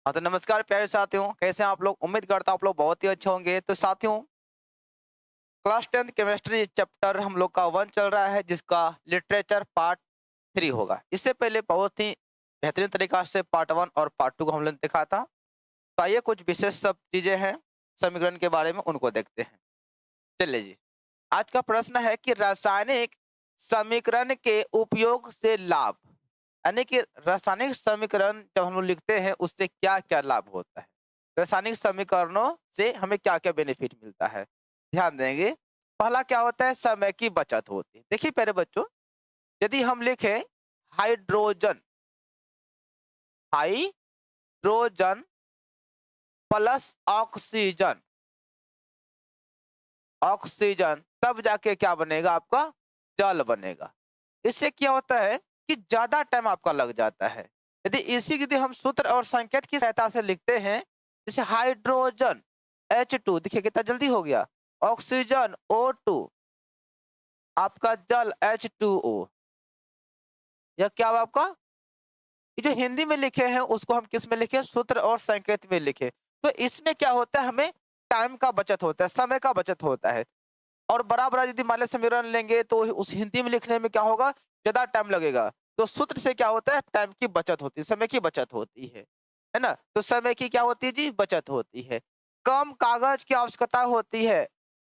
हाँ, तो नमस्कार प्यारे साथियों, कैसे हैं आप लोग? उम्मीद करता हूँ आप लोग बहुत ही अच्छे होंगे। तो साथियों, क्लास 10th केमिस्ट्री चैप्टर हम लोग का 1 चल रहा है, जिसका लिटरेचर पार्ट 3 होगा। इससे पहले बहुत ही बेहतरीन तरीका से पार्ट 1 और पार्ट 2 को हम लोगों ने देखा था। तो आइए कुछ विशेष सब चीज़ें हैं समीकरण के बारे में, उनको देखते हैं। चलिए जी, आज का प्रश्न है कि रासायनिक समीकरण के उपयोग से लाभ, यानी कि रासायनिक समीकरण जब हम लोग लिखते हैं उससे क्या-क्या लाभ होता है? रासायनिक समीकरणों से हमें क्या-क्या बेनिफिट मिलता है? ध्यान देंगे। पहला क्या होता है? समय की बचत होती है। देखिए प्यारे बच्चों, यदि हम लिखें hydrogen, hydrogen plus oxygen, oxygen, तब जाके क्या बनेगा? आपका जल बनेगा। इससे क्या होता है कि ज़्यादा टाइम आपका लग जाता है। यदि हम सूत्र और संकेत की सहायता से लिखते हैं, जैसे हाइड्रोजन H2, देखिए कितना जल्दी हो गया। ऑक्सीजन O2, आपका जल H2O। यह क्या हुआ आपका? ये जो हिंदी में लिखे हैं उसको हम किस में लिखें? सूत्र और संकेत में लिखें। तो इसमें क्या होता है, हमें टाइम का बचत होता है, समय का बचत होता है। और बड़ा-बड़ा यदि मान लें समीकरण लेंगे तो उस हिंदी में लिखने में क्या होगा? ज़्यादा टाइम लगेगा। तो सूत्र से क्या होता है? टाइम की बचत होती है, समय की बचत होती है ना? तो समय की क्या होती है जी? बचत होती है। कम कागज़ की आवश्यकता होती है।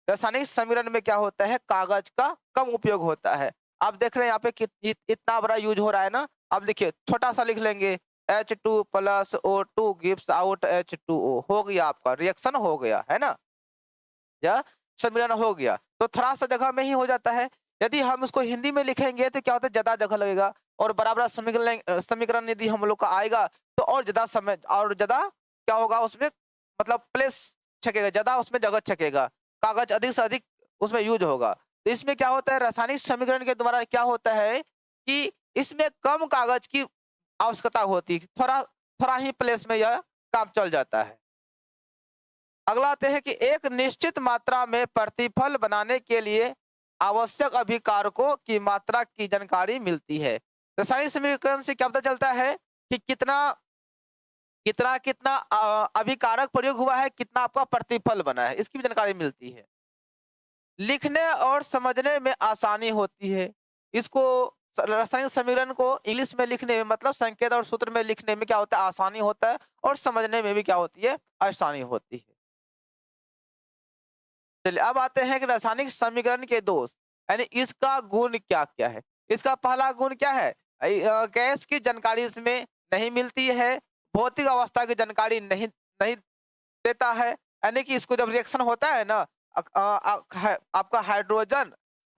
रासायनिक समीकरण में क्या होता है? कागज़ का कम उपयोग होता है। आप देख रहे हैं यहाँ पे इतना बड़ा यूज़ हो रहा है ना? अब देखिए छोटा-सा लिख लेंगे, H2 plus O2 gives out H2O, हो गया आपका रिएक्शन हो गया, है ना? या सम्मिलन हो गया, तो थोड़ा-सा जगह में ही हो जाता है। यदि हम उसको हिंदी में लिखेंगे तो क्या होता है? ज़्यादा जगह लगेगा। और बड़ा-बड़ा समीकरण यदि हम लोग का आएगा तो और ज़्यादा समय और ज़्यादा क्या होगा उसमें, मतलब प्लेस छकेगा, ज़्यादा उसमें जगह छकेगा। कागज़ अधिक से अधिक उसमें यूज़ होगा। तो इसमें क्या होता है, रासायनिक समीकरण के द्वारा क्या होता है कि इसमें कम कागज़ की आवश्यकता होती है। थोड़ा थोड़ा ही प्लेस में यह काम चल जाता है। अगला आते हैं कि एक निश्चित मात्रा में प्रतिफल बनाने के लिए आवश्यक अभिकारकों की मात्रा की जानकारी मिलती है। रासायनिक समीकरण से क्या पता चलता है कि कितना कितना कितना अभिकारक प्रयोग हुआ है, कितना आपका प्रतिफल बना है, इसकी भी जानकारी मिलती है। लिखने और समझने में आसानी होती है। इसको रासायनिक समीकरण को इंग्लिश में लिखने में, मतलब संकेत और सूत्र में लिखने में क्या होता है? आसानी होता है। और समझने में भी क्या होती है? आसानी होती है। चलिए अब आते हैं कि रासायनिक समीकरण के दोष, यानी इसका गुण क्या-क्या है। इसका पहला गुण क्या है? गैस की जानकारी इसमें नहीं मिलती है, भौतिक अवस्था की जानकारी नहीं नहीं देता है। यानी कि इसको जब रिएक्शन होता है ना, आपका हाइड्रोजन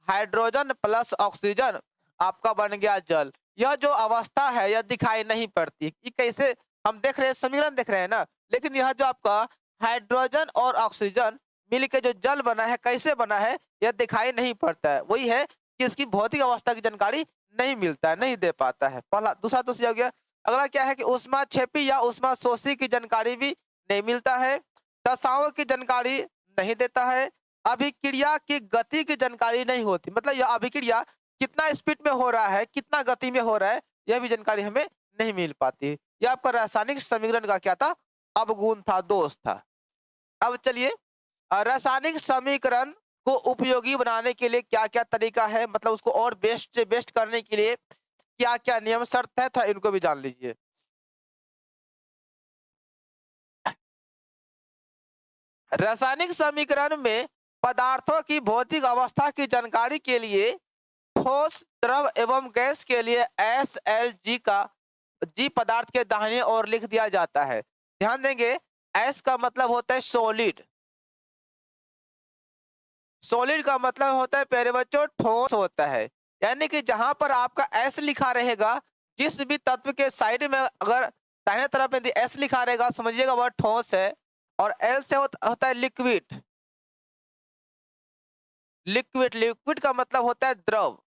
हाइड्रोजन प्लस ऑक्सीजन आपका बन गया जल। यह जो अवस्था है यह दिखाई नहीं पड़ती कि कैसे, हम देख रहे हैं समीकरण देख रहे हैं ना, लेकिन यह जो आपका हाइड्रोजन और ऑक्सीजन मिल के जो जल बना है, कैसे बना है, यह दिखाई नहीं पड़ता है। वही है कि इसकी भौतिक अवस्था की जानकारी नहीं मिलता है, नहीं दे पाता है। पहला दूसरा दोष ये हो गया। अगला क्या है कि ऊष्माक्षेपी या ऊष्माशोषी की जानकारी भी नहीं मिलता है। दशाओं की जानकारी नहीं देता है। अभिक्रिया की गति की जानकारी नहीं होती, मतलब यह अभिक्रिया कितना स्पीड में हो रहा है, कितना गति में हो रहा है, यह भी जानकारी हमें नहीं मिल पाती। यह आपका रासायनिक समीकरण का क्या था? अवगुण था, दोष था। अब चलिए, रासायनिक समीकरण को उपयोगी बनाने के लिए क्या-क्या तरीका है, मतलब उसको और बेस्ट से बेस्ट करने के लिए क्या-क्या नियम शर्त है, थोड़ा इनको भी जान लीजिए। रासायनिक समीकरण में पदार्थों की भौतिक अवस्था की जानकारी के लिए ठोस, द्रव एवं गैस के लिए SLG का जी पदार्थ के दाहिने ओर लिख दिया जाता है। ध्यान देंगे, एस का मतलब होता है सॉलिड, सॉलिड का मतलब होता है प्यारे बच्चों ठोस होता है। यानी कि जहां पर आपका एस लिखा रहेगा, जिस भी तत्व के साइड में अगर दाहिने तरफ यदि एस लिखा रहेगा, समझिएगा वह ठोस है। और एल से होता है लिक्विड, लिक्विड लिक्विड का मतलब होता है द्रव।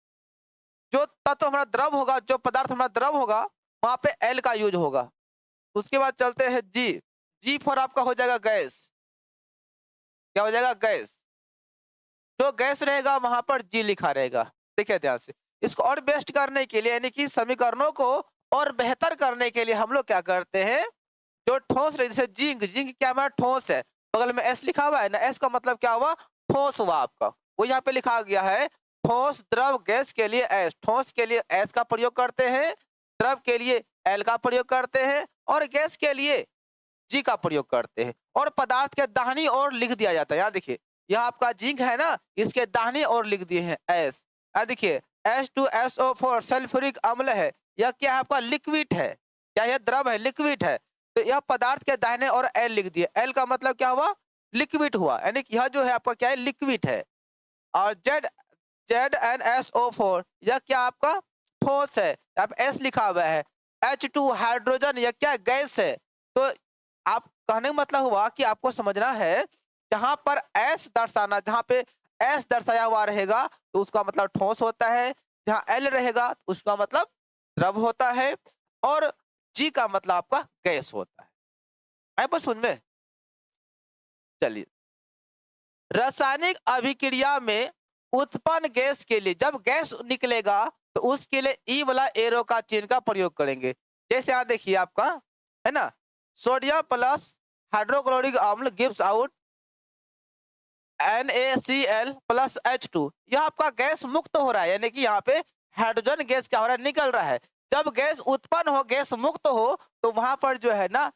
जो तत्व हमारा द्रव होगा, जो पदार्थ हमारा द्रव होगा, वहां पे एल का यूज होगा। उसके बाद चलते हैं जी, जी फॉर आपका हो जाएगा गैस। क्या हो जाएगा? गैस। जो गैस रहेगा वहां पर जी लिखा रहेगा। देखिए ध्यान से, इसको और बेस्ट करने के लिए, यानी कि समीकरणों को और बेहतर करने के लिए हम लोग क्या करते हैं, जो ठोस रही, जैसे जिंक, जिंक क्या हमारा ठोस है, बगल में एस लिखा हुआ है ना, एस का मतलब क्या हुआ, ठोस हुआ आपका। वो यहाँ पे लिखा गया है ठोस द्रव गैस के लिए एस, ठोस के लिए एस का प्रयोग करते हैं, द्रव के लिए एल का प्रयोग करते हैं, और गैस के लिए जी का प्रयोग करते हैं। और पदार्थ के दाहिनी ओर लिख दिया जाता है। यहाँ देखिए, यह आपका जिंक है ना, इसके दाहिनी ओर लिख दिए हैं एस। यहाँ देखिए H2SO4 सल्फ्यूरिक अम्ल है, यह क्या है आपका, लिक्विड है। क्या यह द्रव है, लिक्विड है। तो यह पदार्थ के दाहिने और एल लिख दिए, एल का मतलब क्या हुआ, लिक्विड हुआ, यानी कि यह जो है आपका क्या है, लिक्विड है। और ZnSO4 यह क्या आपका, ठोस है, यहाँ पे एस लिखा हुआ है। H2 हाइड्रोजन यह क्या, गैस है। तो आप कहने का मतलब हुआ कि आपको समझना है, जहां पर एस दर्शाना, जहां पे एस दर्शाया हुआ रहेगा तो उसका मतलब ठोस होता है, जहां एल रहेगा तो उसका मतलब द्रव होता है, और जी का मतलब आपका गैस होता है। आए बस समझ में। चलिए, रासायनिक अभिक्रिया में उत्पन्न गैस के लिए जब गैस निकलेगा तो उसके लिए ई वाला एरो का चिन्ह का प्रयोग करेंगे। जैसे यहाँ देखिए आपका है ना, सोडियम प्लस हाइड्रोक्लोरिक अम्ल gives out NaCl plus H2, यह आपका गैस मुक्त हो रहा है, यानी कि यहाँ पे हाइड्रोजन गैस क्या हो रहा है, निकल रहा है। जब गैस उत्पन्न हो, गैस मुक्त हो, तो वहां पर जो है ना,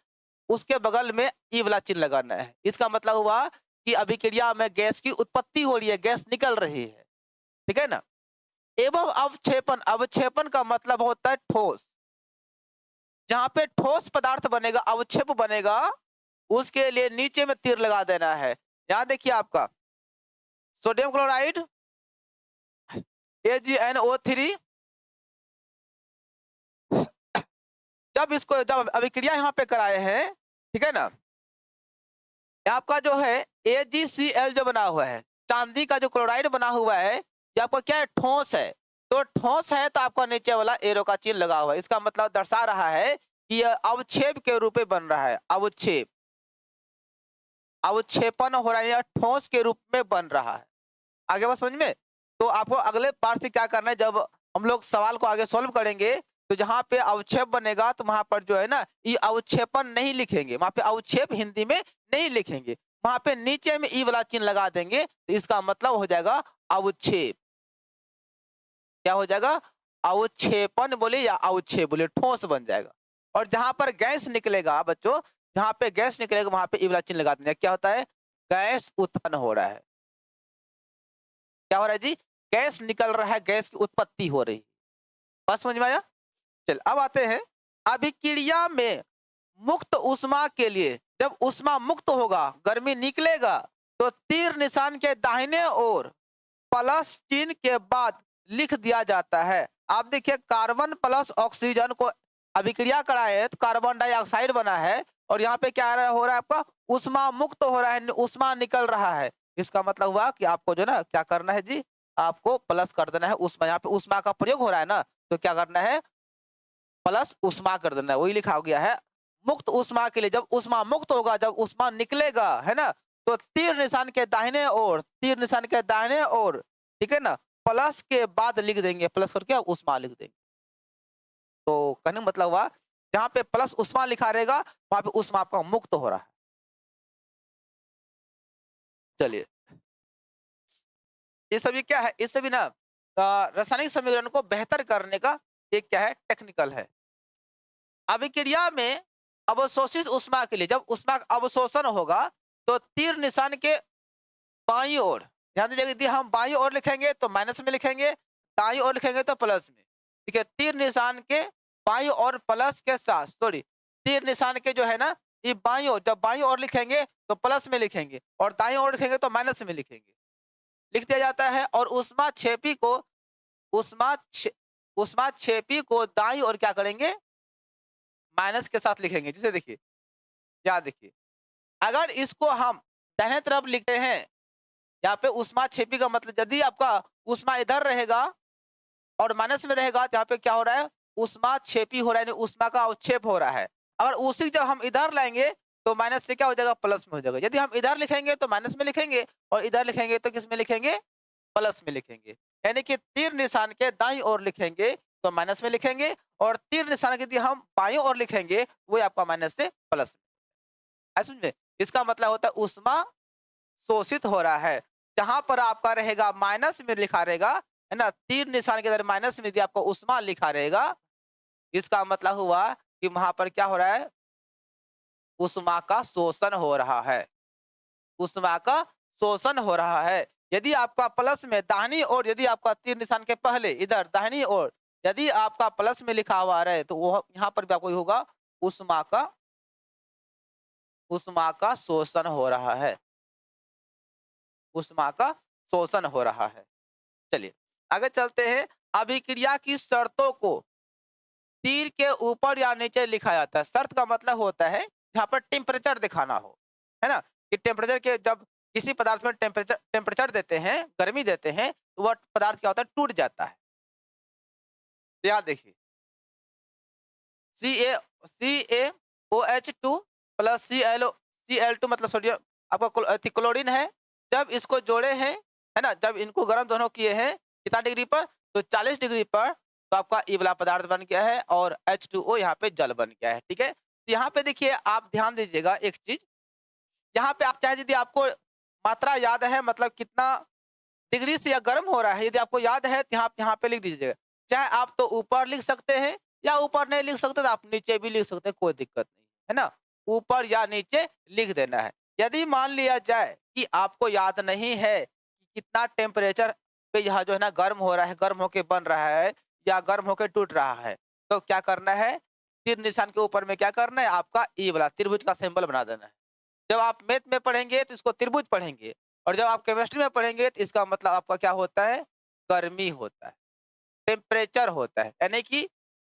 उसके बगल में ई वाला चिन्ह लगाना है। इसका मतलब हुआ कि अभिक्रिया में गैस की उत्पत्ति हो रही है, गैस निकल रही है, ठीक है ना। एवं अवक्षेपण, अवक्षेपण का मतलब होता है ठोस। जहां पे ठोस पदार्थ बनेगा, अवक्षेप बनेगा, उसके लिए नीचे में तीर लगा देना है। यहां देखिए आपका सोडियम क्लोराइड AgNO3, जब अभिक्रिया यहाँ पे कराए हैं, ठीक है ना, आपका जो है AgCl जो बना हुआ है, चांदी का जो क्लोराइड बना हुआ है, ये आपका क्या है, ठोस है। तो ठोस है तो आपका नीचे वाला एरो का चिन्ह लगा हुआ है, इसका मतलब दर्शा रहा है कि यह अवक्षेप के रूप में बन रहा है। अवक्षेप, अवक्षेपण हो रहा है, या ठोस के रूप में बन रहा है। आगे बात समझ में। तो आपको अगले पार्ट से क्या करना है, जब हम लोग सवाल को आगे सॉल्व करेंगे तो जहां पे अवक्षेप बनेगा तो वहां पर जो है ना, ये अवक्षेपण नहीं लिखेंगे, वहां पे अवक्षेप हिंदी में नहीं लिखेंगे, वहां पे नीचे में ई वाला चिन्ह लगा देंगे, तो इसका मतलब हो जाएगा अवक्षेप। क्या हो जाएगा, अवक्षेपण बोले या अवक्षेप बोले, ठोस बन जाएगा। और जहां पर गैस निकलेगा बच्चों, जहां पे गैस निकलेगा वहां पे ई वाला चिन्ह लगा देंगे। क्या होता है, गैस उत्पन्न हो रहा है। क्या हो रहा है जी, गैस निकल रहा है, गैस की उत्पत्ति हो रही है। बस समझ में आया। चल अब आते हैं अभिक्रिया में मुक्त उष्मा के लिए। जब उष्मा मुक्त होगा, गर्मी निकलेगा, तो तीर निशान के दाहिने ओर प्लस चिन्ह के बाद लिख दिया जाता है। आप देखिए, कार्बन प्लस ऑक्सीजन को अभिक्रिया कराए है तो कार्बन डाइऑक्साइड बना है, और यहाँ पे क्या हो रहा है आपका, उष्मा मुक्त हो रहा है, उष्मा निकल रहा है। इसका मतलब हुआ कि आपको जो ना क्या करना है जी, आपको प्लस कर देना है उष्मा। यहाँ पे उष्मा का प्रयोग हो रहा है ना, तो क्या करना है, प्लस उष्मा कर देना है। वही लिखा गया है मुक्त उष्मा के लिए। जब उष्मा मुक्त होगा, जब उष्मा निकलेगा, है ना, तो तीर निशान के दाहिने ओर, तीर निशान के दाहिने ओर, ठीक है ना, प्लस के बाद लिख देंगे, प्लस करके उष्मा लिख देंगे। तो कहने का मतलब हुआ, जहां पे प्लस उष्मा लिखा रहेगा वहां पे उष्मा आपका मुक्त हो रहा है। चलिए, ये सभी क्या है, इस सभी ना रासायनिक समीकरण को बेहतर करने का एक क्या है, टेक्निकल है। अभिक्रिया में अवशोषित उष्मा के लिए, जब उष्मा का अवशोषण होगा, तो तीर निशान के बाईं ओर, ध्यान दीजिएगा, यदि हम बाईं ओर लिखेंगे तो माइनस में लिखेंगे, दाईं ओर लिखेंगे तो प्लस में। ठीक है, तीर निशान के बाईं ओर प्लस के साथ, सॉरी, तीर निशान के जो है ना, ये बाईं ओर, जब बाईं ओर लिखेंगे तो प्लस में लिखेंगे, और दाईं ओर लिखेंगे तो माइनस में लिखेंगे, लिख दिया जाता है। और उष्मा छेपी को, उष्मा छेपी को दाईं ओर क्या करेंगे, माइनस के साथ लिखेंगे। जैसे देखिए, क्या देखिए, अगर इसको हम दाहिने तरफ लिखते हैं, यहाँ पे उष्मा छेपी का मतलब, यदि आपका उष्मा इधर रहेगा और माइनस में रहेगा, तो यहाँ पे क्या हो रहा है, उष्मा छेपी हो रहा है, उष्मा का अवक्षेप हो रहा है। अगर उसी जब हम इधर लाएंगे तो माइनस से क्या हो जाएगा, प्लस में हो जाएगा। यदि हम इधर लिखेंगे तो माइनस में लिखेंगे, और इधर लिखेंगे तो किस में लिखेंगे, प्लस में लिखेंगे। यानी कि तीर निशान के दाईं ओर लिखेंगे उसको माइनस में लिखेंगे, और तीर निशान यदि हम बाईं ओर लिखेंगे वो आपका माइनस से प्लस में। है समझ में? इसका मतलब होता है ऊष्मा शोषित हो रहा है। जहां पर आपका रहेगा माइनस में लिखा रहेगा, है ना, तीर निशान के अंदर माइनस में यदि आपको ऊष्मा लिखा रहेगा, इसका मतलब हुआ कि वहां पर क्या हो रहा है, ऊष्मा का शोषण हो रहा है। ऊष्मा का शोषण हो रहा है। यदि आपका प्लस में दाहिनी ओर, यदि आपका तीर निशान के पहले इधर दाहिनी ओर यदि आपका प्लस में लिखा हुआ रहे, तो वो यहाँ पर भी आपको होगा ऊष्मा का शोषण हो रहा है। ऊष्मा का शोषण हो रहा है। चलिए आगे चलते हैं। अभिक्रिया की शर्तों को तीर के ऊपर या नीचे लिखा जाता है। शर्त का मतलब होता है जहां पर टेम्परेचर दिखाना हो, है ना, कि टेम्परेचर के जब किसी पदार्थ में टेम्परेचर देते हैं, गर्मी देते हैं, तो वह पदार्थ क्या होता है, टूट जाता है। तो याद देखिए, CaOH2 प्लस Cl2 मतलब सोडियम आपका क्लोरीन है। जब इसको जोड़े हैं, है ना, जब इनको गर्म दोनों किए हैं कितना डिग्री पर, तो 40 डिग्री पर, तो आपका ई वाला पदार्थ बन गया है और H2O यहाँ पे जल बन गया है। ठीक है, तो यहाँ पे देखिए आप ध्यान दीजिएगा एक चीज, यहाँ पे आप चाहे यदि आपको मात्रा याद है, मतलब कितना डिग्री से या गर्म हो रहा है, यदि आपको याद है तो यहाँ पे लिख दीजिएगा। चाहे आप तो ऊपर लिख सकते हैं, या ऊपर नहीं लिख सकते तो आप नीचे भी लिख सकते हैं, कोई दिक्कत नहीं है ना। ऊपर या नीचे लिख देना है। यदि मान लिया जाए कि आपको याद नहीं है कि कितना टेम्परेचर पे यह जो है ना गर्म हो रहा है, गर्म होके बन रहा है या गर्म होके टूट रहा है, तो क्या करना है, तीर निशान के ऊपर में क्या करना है, आपका ई वाला त्रिभुज का सिंबल बना देना है। जब आप मैथ में पढ़ेंगे तो इसको त्रिभुज पढ़ेंगे, और जब आप केमिस्ट्री में पढ़ेंगे तो इसका मतलब आपका क्या होता है, गर्मी होता है, टेम्परेचर होता है। यानी कि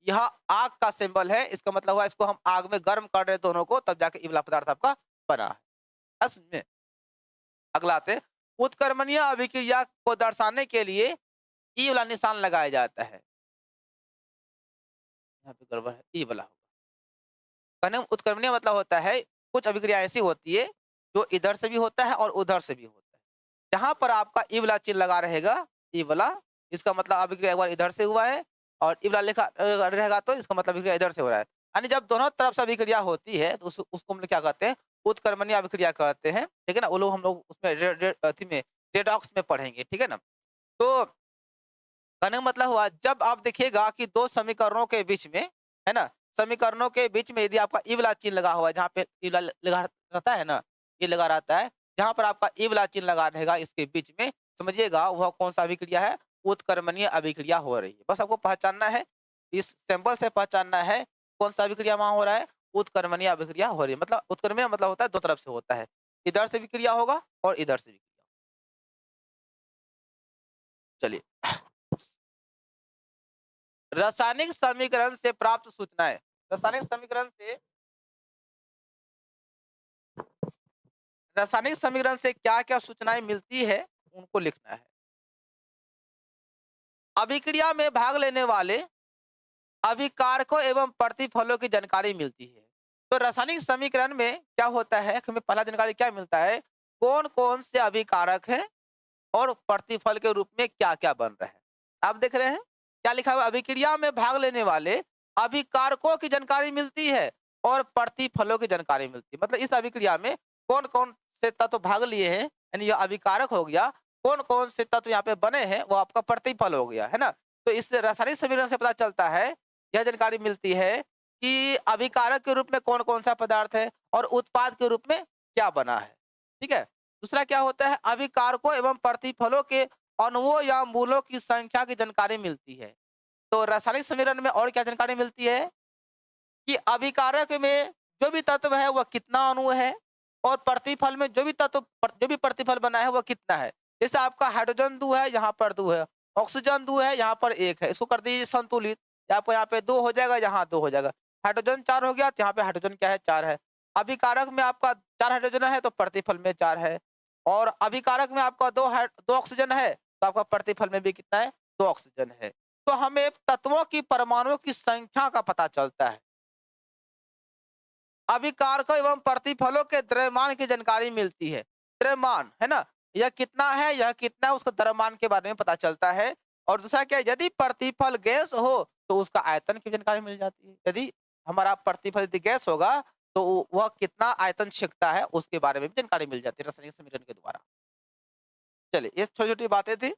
यह आग का सिंबल है, इसका मतलब हुआ इसको हम आग में गर्म कर रहे हैं दोनों को, तब जाके ये वाला पदार्थ आपका बना है। समझ में? अगला आते हैं, उत्क्रमणीय अभिक्रिया को दर्शाने के लिए ई वाला निशान लगाया जाता है। यहाँ पे गड़बड़ है, ई वाला होगा। कहने का उत्क्रमणीय मतलब होता है कुछ अभिक्रिया ऐसी होती है जो इधर से भी होता है और उधर से भी होता है। जहां पर आपका ई वाला चिन्ह लगा रहेगा, ई वाला, इसका मतलब अभिक्रिया एक बार इधर से हुआ है, और ई वाला लिखा रहेगा तो इसका मतलब अभिक्रिया इधर से हो रहा है। यानी जब दोनों तरफ से अभिक्रिया होती है तो उसको हम लोग क्या कहते हैं, उत्क्रमणीय अभिक्रिया कहते हैं। ठीक है ना, वो लोग हम लोग उसमें रेडॉक्स में पढ़ेंगे। ठीक है ना, तो कहने का मतलब हुआ जब आप देखिएगा कि दो समीकरणों के बीच में, है ना, समीकरणों के बीच में यदि आपका ई वाला चिन्ह लगा हुआ है, जहाँ पे ई वाला लगा रहता है ना, ये लगा रहता है, जहां पर आपका ई वाला चिन्ह लगा रहेगा इसके बीच में, समझिएगा वह कौन सा अभिक्रिया है, उत्क्रमणीय अभिक्रिया हो रही है। बस आपको पहचानना है, इस सिंबल से पहचानना है कौन सा अभिक्रिया वहां हो रहा है, उत्क्रमणीय अभिक्रिया हो रही है। मतलब उत्क्रमणीय मतलब होता है दो तरफ से होता है, इधर से भी क्रिया होगा और इधर से भी क्रिया। चलिए, रासायनिक समीकरण से प्राप्त सूचनाएं। रासायनिक समीकरण से क्या क्या सूचनाएं मिलती है, उनको लिखना है। अभिक्रिया में भाग लेने वाले अभिकारकों एवं प्रतिफलों की जानकारी मिलती है। तो रासायनिक समीकरण में क्या होता है, हमें पहला जानकारी क्या मिलता है, कौन कौन से अभिकारक हैं और प्रतिफल के रूप में क्या क्या बन रहे हैं। आप देख रहे हैं क्या लिखा हुआ, अभिक्रिया में भाग लेने वाले अभिकारकों की जानकारी मिलती है और प्रतिफलों की जानकारी मिलती है। मतलब इस अभिक्रिया में कौन कौन से तत्व भाग लिए हैं, यानी यह अभिकारक हो गया, कौन कौन से तत्व यहाँ पे बने हैं वो आपका प्रतिफल हो गया, है ना। तो इस रासायनिक समीकरण से पता चलता है, यह जानकारी मिलती है कि अभिकारक के रूप में कौन कौन सा पदार्थ है और उत्पाद के रूप में क्या बना है। ठीक है, दूसरा क्या होता है, अभिकारकों एवं प्रतिफलों के अणुओं या मूलों की संख्या की जानकारी मिलती है। तो रासायनिक समीकरण में और क्या जानकारी मिलती है कि अभिकारक में जो भी तत्व है वह कितना अणु है, और प्रतिफल में जो भी तत्व जो भी प्रतिफल बना है वह कितना है। जैसे आपका हाइड्रोजन 2 है, यहाँ पर 2 है, ऑक्सीजन 2 है, यहाँ पर 1 है, इसको कर दीजिए संतुलित, आपको यहाँ पे 2 हो जाएगा, यहाँ 2 हो जाएगा। हाइड्रोजन 4 हो गया तो यहाँ पे हाइड्रोजन क्या है, 4 है। अभिकारक में आपका 4 हाइड्रोजन है तो प्रतिफल में 4 है, और अभिकारक में आपका 2 ऑक्सीजन है तो आपका प्रतिफल में भी कितना है, 2 ऑक्सीजन है। तो हमें तत्वों की परमाणुओं की संख्या का पता चलता है। अभिकारकों एवं प्रतिफलों के द्रव्यमान की जानकारी मिलती है। द्रव्यमान है ना, यह कितना है, यह कितना है, उसका द्रव्यमान के बारे में पता चलता है। और दूसरा क्या है, यदि प्रतिफल गैस हो तो उसका आयतन की जानकारी मिल जाती है। यदि हमारा प्रतिफल यदि गैस होगा तो वह कितना आयतन छींकता है उसके बारे में भी जानकारी मिल जाती है रासायनिक समीकरण के द्वारा। चलिए, ये छोटी छोटी बातें थी।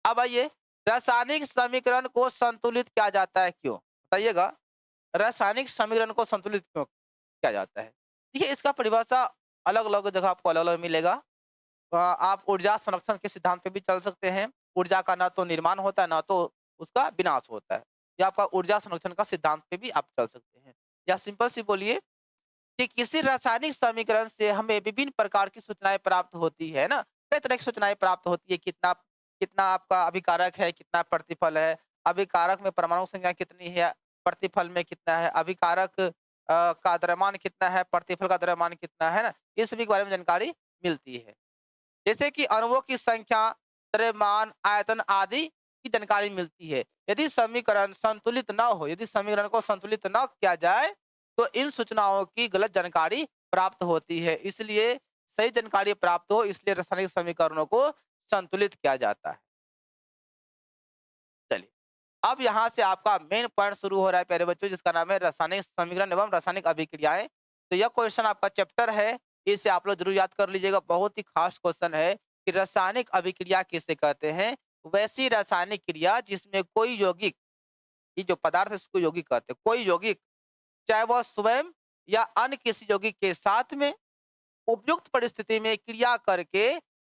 अब आइए, रासायनिक समीकरण को संतुलित किया जाता है क्यों, बताइएगा। रासायनिक समीकरण को संतुलित क्यों किया जाता है? देखिए, इसका परिभाषा अलग अलग जगह आपको अलग अलग मिलेगा। आप ऊर्जा संरक्षण के सिद्धांत पे भी चल सकते हैं। ऊर्जा का ना तो निर्माण होता है, ना तो उसका विनाश होता है। या आपका ऊर्जा संरक्षण का सिद्धांत पे भी आप चल सकते हैं। या सिंपल सी बोलिए कि किसी रासायनिक समीकरण से हमें विभिन्न प्रकार की सूचनाएं प्राप्त होती है ना। कई तरह की सूचनाएं प्राप्त होती है, कितना कितना आपका अभिकारक है, कितना प्रतिफल है, अभिकारक में परमाणु संख्या कितनी है, प्रतिफल में कितना है, अभिकारक का द्रव्यमान कितना है, प्रतिफल का द्रव्यमान कितना है ना। इस सभी के बारे में जानकारी मिलती है। जैसे कि अणुओं की संख्या, द्रव्यमान, आयतन आदि की जानकारी मिलती है। यदि समीकरण संतुलित न हो, यदि समीकरण को संतुलित न किया जाए तो इन सूचनाओं की गलत जानकारी प्राप्त होती है। इसलिए सही जानकारी प्राप्त हो, इसलिए रासायनिक समीकरणों को संतुलित किया जाता है। चलिए, अब यहाँ से आपका मेन पॉइंट शुरू हो रहा है प्यारे बच्चों, जिसका नाम है रासायनिक समीकरण एवं रासायनिक अभिक्रियाएं। तो यह क्वेश्चन आपका चैप्टर है, इसे आप लोग जरूर याद कर लीजिएगा। बहुत ही खास क्वेश्चन है कि रासायनिक अभिक्रिया किसे कहते हैं। वैसी रासायनिक क्रिया जिसमें कोई यौगिक, ये जो पदार्थ है इसको यौगिक कहते हैं, कोई यौगिक चाहे वह स्वयं या अन्य किसी यौगिक के साथ में उपयुक्त परिस्थिति में क्रिया करके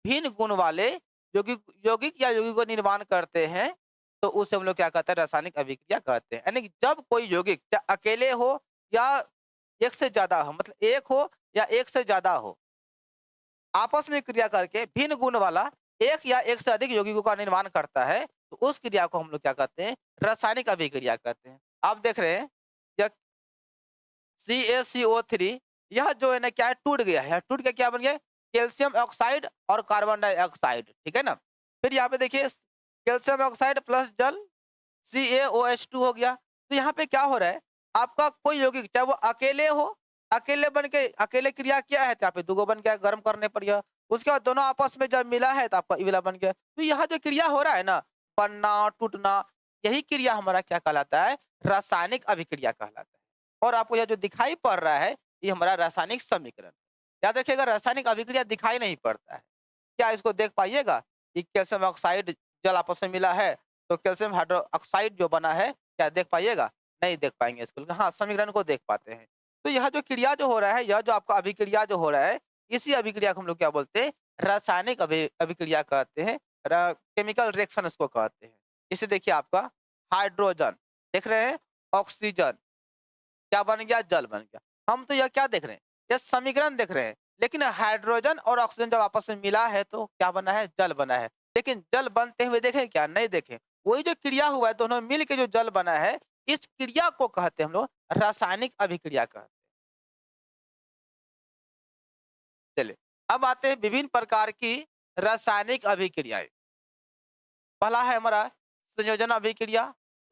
भिन्न गुण वाले यौगिक यौगिक या यौगिक को निर्माण करते हैं, तो उसे हम लोग क्या कहते हैं, रासायनिक अभिक्रिया कहते हैं। यानी कि जब कोई यौगिक चाहे अकेले हो या एक से ज्यादा हो, मतलब एक हो या एक से ज्यादा हो, आपस में क्रिया करके भिन्न गुण वाला एक या एक से अधिक यौगिकों का निर्माण करता है, तो उस क्रिया को हम लोग क्या कहते हैं, रासायनिक अभिक्रिया कहते हैं। आप देख रहे हैं, CaCO3, यह जो है ना क्या है, टूट गया है। टूट के क्या बन गया, कैल्शियम ऑक्साइड और कार्बन डाइऑक्साइड, ठीक है ना। फिर यहाँ पे देखिए, कैल्शियम ऑक्साइड प्लस जल CaOH2 हो गया। तो यहाँ पे क्या हो रहा है, आपका कोई यौगिक चाहे वो अकेले हो, अकेले बन के अकेले क्रिया किया है तो यहाँ पे दुगो बन गया गर्म करने पर यह। उसके बाद दोनों आपस में जब मिला है तो आपका ई वाला बन गया। तो यहाँ जो क्रिया हो रहा है ना, बनना टूटना, यही क्रिया हमारा क्या कहलाता है, रासायनिक अभिक्रिया कहलाता है। और आपको यह जो दिखाई पड़ रहा है, ये हमारा रासायनिक समीकरण। याद रखिएगा, रासायनिक अभिक्रिया दिखाई नहीं पड़ता है। क्या इसको देख पाइएगा कि कैल्शियम ऑक्साइड जल आपस में मिला है तो कैल्शियम हाइड्रोक्साइड जो बना है, क्या देख पाइएगा, नहीं देख पाएंगे इसको। हाँ, समीकरण को देख पाते हैं। तो यह जो क्रिया जो हो रहा है, यह जो आपका अभिक्रिया जो हो रहा है, इसी अभिक्रिया को हम लोग क्या बोलते हैं, रासायनिक अभिक्रिया कहते हैं। केमिकल रिएक्शन इसको कहते हैं। इसे देखिए, आपका हाइड्रोजन देख रहे हैं, ऑक्सीजन क्या बन गया, जल बन गया। हम तो यह क्या देख रहे हैं, यह समीकरण देख रहे हैं, लेकिन हाइड्रोजन और ऑक्सीजन जब आपस में मिला है तो क्या बना है, जल बना है। लेकिन जल बनते हुए देखें क्या, नहीं देखें। वही जो क्रिया हुआ है, दोनों मिल के जो जल बना है, इस क्रिया को कहते हैं हम लोग रासायनिक अभिक्रिया कहते हैं। चलिए, अब आते हैं विभिन्न प्रकार की रासायनिक अभिक्रियाएं। पहला है हमारा संयोजन अभिक्रिया,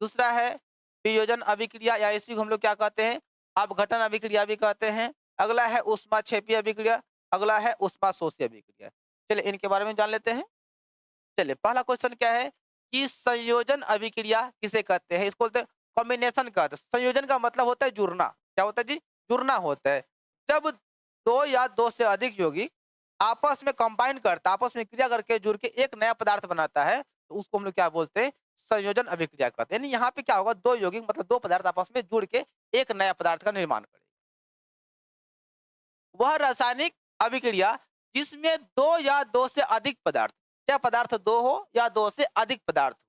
दूसरा है वियोजन अभिक्रिया, या इसी को हम लोग क्या कहते हैं, अपघटन अभिक्रिया भी कहते हैं। अगला है ऊष्माक्षेपी अभिक्रिया, अगला है ऊष्माशोषी अभिक्रिया। चलिए, इनके बारे में जान लेते हैं। चलिए, पहला क्वेश्चन क्या है कि संयोजन अभिक्रिया किसे कहते हैं, इसको बोलते हैं कॉम्बिनेशन कहते हैं। संयोजन का मतलब होता है जुड़ना। क्या होता है जी, जुड़ना होता है। जब दो या दो से अधिक यौगिक आपस में कंबाइन करता, आपस में क्रिया करके जुड़ के एक नया पदार्थ बनाता है, तो उसको हम लोग क्या बोलते हैं, संयोजन अभिक्रिया कहते हैं। यानी यहाँ पे क्या होगा, दो यौगिक मतलब दो पदार्थ आपस में जुड़ के एक नया पदार्थ का निर्माण करेगा। वह रासायनिक अभिक्रिया जिसमें दो या दो से अधिक पदार्थ, चाहे पदार्थ दो हो या दो से अधिक पदार्थ हो,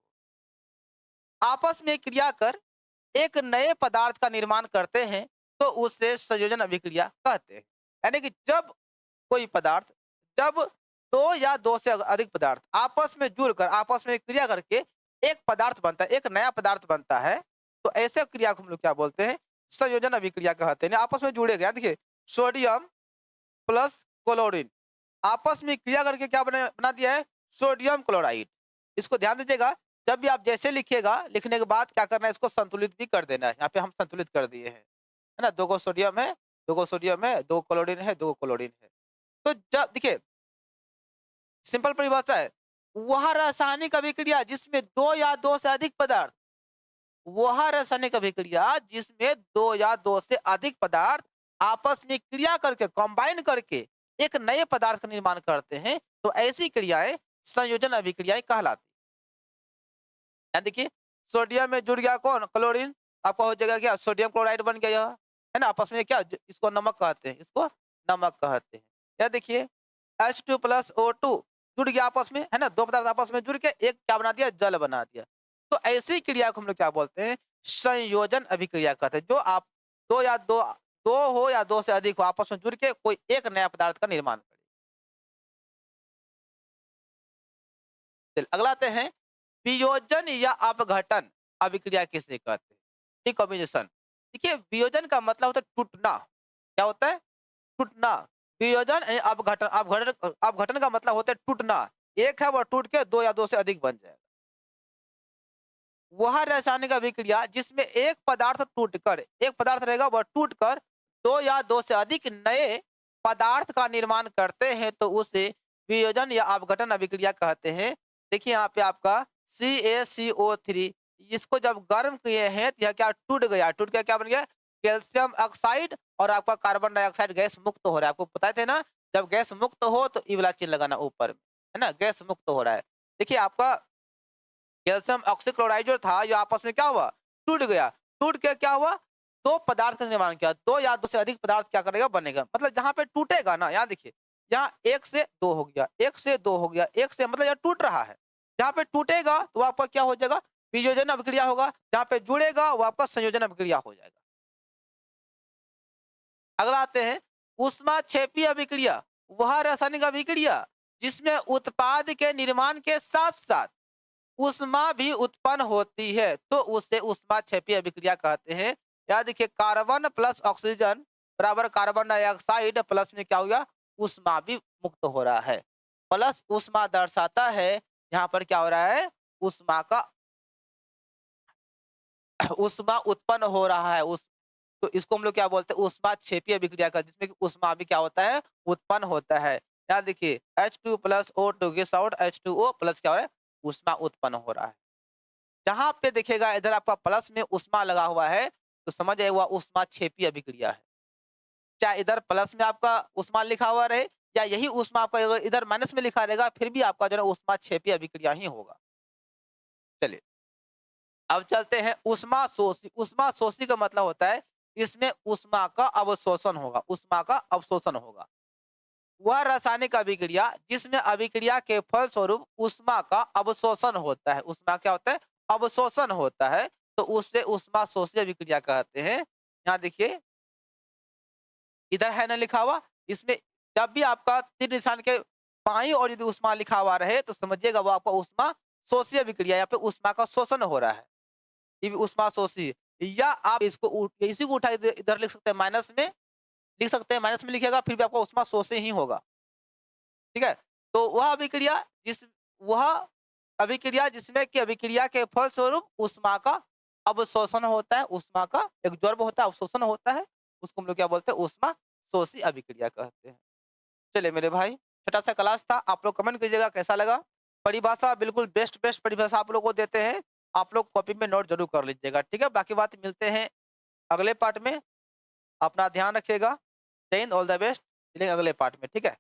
आपस में क्रिया कर एक नए पदार्थ का निर्माण करते हैं, तो उसे संयोजन अभिक्रिया कहते हैं। यानी कि जब कोई पदार्थ, जब दो या दो से अधिक पदार्थ आपस में जुड़कर आपस में क्रिया करके एक पदार्थ बनता है, एक नया पदार्थ बनता है, तो ऐसे क्रिया को हम लोग क्या बोलते हैं, संयोजन अभिक्रिया कहते हैं। आपस में जुड़े गए, देखिए सोडियम प्लस क्लोरीन आपस में क्रिया करके क्या बना दिया है, सोडियम क्लोराइड। इसको ध्यान दीजिएगा, जब भी आप जैसे लिखिएगा, लिखने के बाद क्या करना है, इसको संतुलित भी कर देना है। यहाँ पे हम संतुलित कर दिए हैं, है ना। दो गो सोडियम है, दो गो सोडियम है, दो क्लोरीन है, दो क्लोरीन है। तो जब देखिए, सिंपल परिभाषा है, वह रासायनिक अभिक्रिया जिसमें दो या दो से अधिक पदार्थ, वह रासायनिक अभिक्रिया जिसमें दो या दो से अधिक पदार्थ आपस में क्रिया करके कंबाइन करके एक नए पदार्थ का निर्माण करते हैं, तो ऐसी क्रियाएं संयोजन अभिक्रियाएं कहलाती हैं। यहाँ देखिए, सोडियम में जुड़ गया कौन, क्लोरीन, आपका हो जाएगा क्या, सोडियम क्लोराइड बन गया, यह है ना, आपस में क्या, इसको नमक कहते हैं, इसको नमक कहते हैं। या देखिए H2 प्लस O2 जुड़ गया आपस में, है ना, दो पदार्थ आपस में जुड़ के एक क्या बना दिया, जल बना दिया। तो ऐसी क्रिया को हम लोग क्या बोलते हैं, संयोजन अभिक्रिया कहते हैं। जो आप दो या दो दो हो या दो से अधिक हो आपस में जुड़ के कोई एक नया पदार्थ का निर्माण करे। चलिए अगला आते हैं, वियोजन या अपघटन अभिक्रिया किसे कहते हैं, डिकम्पोजिशन। देखिए वियोजन का मतलब होता है टूटना, क्या होता है, टूटना। वियोजन यानी अपघटन, अपघटन अपघटन का मतलब होता है टूटना, एक है वह टूट के दो या दो से अधिक बन जाएगा। वह रासायनिक अभिक्रिया जिसमें एक पदार्थ टूटकर, एक पदार्थ रहेगा वह टूटकर दो या दो से अधिक नए पदार्थ का निर्माण करते हैं, तो उसे वियोजन या अपघटन अभिक्रिया कहते हैं। देखिए यहाँ पे आपका CaCO3, इसको जब गर्म किए हैं तो यह क्या टूट गया, टूट के क्या बन गया, कैल्शियम ऑक्साइड, और आपका कार्बन डाइऑक्साइड गैस मुक्त हो रहा है। आपको पता थे ना, जब गैस मुक्त हो तो ई वाला चिन्ह लगाना ऊपर में, है ना, गैस मुक्त हो रहा है। देखिए आपका कैल्शियम ऑक्सीक्लोराइड जो था, ये आपस में क्या हुआ, टूट गया, टूट के क्या हुआ, दो पदार्थ का निर्माण किया, दो या दो से अधिक पदार्थ क्या करेगा, बनेगा। मतलब जहां पे टूटेगा ना, यहाँ देखिए, यहाँ एक से दो हो गया, एक से दो हो गया, एक से, मतलब यह टूट रहा है। जहां पे टूटेगा तो आपका क्या हो जाएगा, वियोजन अभिक्रिया होगा, जहां पे जुड़ेगा वो आपका संयोजन अभिक्रिया हो जाएगा। अगला आते हैं, ऊष्माक्षेपी अभिक्रिया, वह रासायनिक अभिक्रिया जिसमें उत्पाद के निर्माण के साथ साथ ऊष्मा भी उत्पन्न होती है, तो उसे ऊष्माक्षेपी अभिक्रिया कहते हैं। याद देखिए, कार्बन प्लस ऑक्सीजन बराबर कार्बन डाइऑक्साइड, प्लस में क्या हो गया, ऊष्मा भी मुक्त हो रहा है। प्लस ऊष्मा दर्शाता है यहाँ पर क्या हो रहा है, ऊष्मा का ऊष्मा उत्पन्न हो रहा है, उस, तो इसको हम लोग क्या बोलते हैं, ऊष्माक्षेपी अभिक्रिया का, जिसमें कि ऊष्मा भी क्या होता है, उत्पन्न होता है। याद देखिए H2 plus O2 gives out H2O plus, क्या हो रहा है, ऊष्मा उत्पन्न हो रहा है। जहां पे देखिएगा इधर आपका प्लस में ऊष्मा लगा हुआ है, तो समझ आए वह ऊष्माक्षेपी अभिक्रिया है। चाहे इधर प्लस में आपका ऊष्मा लिखा हुआ रहे, या यही ऊष्मा आपका अगर इधर माइनस में लिखा रहेगा, फिर भी आपका जो है ऊष्माक्षेपी अभिक्रिया ही होगा। चलिए अब चलते हैं ऊष्मा शोषी। ऊष्मा शोषी का मतलब होता है इसमें ऊष्मा का अवशोषण होगा, ऊष्मा का अवशोषण होगा। वह रासायनिक अभिक्रिया जिसमें अभिक्रिया के फलस्वरूप ऊष्मा का अवशोषण होता है, ऊष्मा क्या होता है, अवशोषण होता है, तो उससे ऊष्मा शोषी अभिक्रिया कहते हैं। यहाँ देखिए इधर है ना लिखा हुआ, इसमें जब भी आपका तीर निशान के बाईं और यदि ऊष्मा लिखा हुआ रहे तो समझिएगा वो आपका ऊष्मा शोषी अभिक्रिया, यहाँ पे ऊष्मा का शोषण हो रहा है, ये भी ऊष्मा शोषी। या आप इसको इसी को उठा इधर लिख सकते हैं, माइनस में लिख सकते हैं, माइनस में लिखेगा फिर भी आपका ऊष्मा शोषी ही होगा। ठीक है, तो वह अभिक्रिया जिसमें कि अभिक्रिया के फलस्वरूप ऊष्मा का अवशोषण होता है, ऊष्मा का एक जॉर्ब होता है, अवशोषण होता है, उसको हम लोग क्या बोलते हैं, ऊष्मा शोषी अभिक्रिया कहते हैं। चलिए मेरे भाई, छोटा सा क्लास था, आप लोग कमेंट कीजिएगा कैसा लगा। परिभाषा बिल्कुल बेस्ट बेस्ट परिभाषा आप लोग को देते हैं, आप लोग कॉपी में नोट जरूर कर लीजिएगा। ठीक है, बाकी बात मिलते हैं अगले पार्ट में, अपना ध्यान रखिएगा। जय हिंद, ऑल द बेस्ट, मिलेंगे अगले पार्ट में। ठीक है।